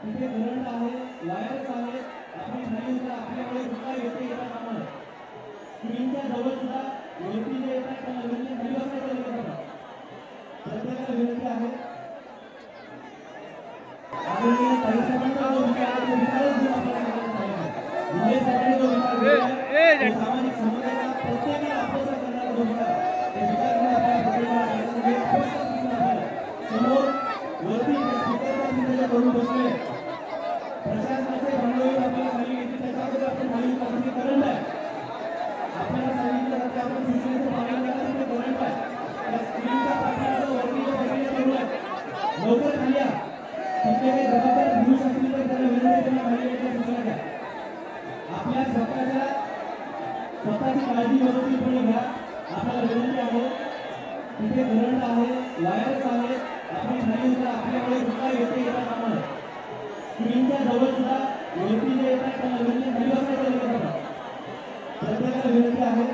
तिथे करंट आहे, वायर्स आहेत, आपण खाली उतरा, आपल्याकडे कुठला व्यक्ती येतात आम्हाला स्क्रीनच्या जवळ सुद्धा वरती जे येतात त्यांना विनंती खाली बसायचं लगेच प्रत्येकाला विनंती आहे. आदरणीय ताई साहेबांचा जो विचार आहे तो विचारच घेऊन आपल्याला मुले साहेबांनी जो विचार केला सामाजिक समुदायाला प्रत्येकाला आपसा करणारा जो विचार ते विचार घेऊन आपल्याला समोर वरती स्पीकरच्या तिथे करून बसले प्रशासनाचे भांडवल आपल्याला खाली घेतली त्याच्याबद्दल आपण खाली उतरण्याची करंट आहे. आपल्याला सांगितलं जातं आपण सूचनेचं पालन करायचं ते करंट आहे. त्या स्क्रीनच्या पाठीमागे वरती जे बसलेले तरुण आहेत लवकर खाली या. तिथे काही जबाबदार पुरुष असतील तर त्यांना विनंती त्यांना खाली घेण्याच्या सूचना द्या. आपल्या स्वतःची काळजी व्यवस्थितपणे घ्या. आपल्याला विनंती आहे तिथे करंट आहे, वायर्स आहेत, आपण खाली उतरा, आपल्याकडे कुठला व्यक्ती येतात आम्हाला स्क्रीनच्या जवळ सुद्धा वरती जे येतात त्यांना विनंती खाली बसायचं लगेच प्रत्येकाला विनंती आहे.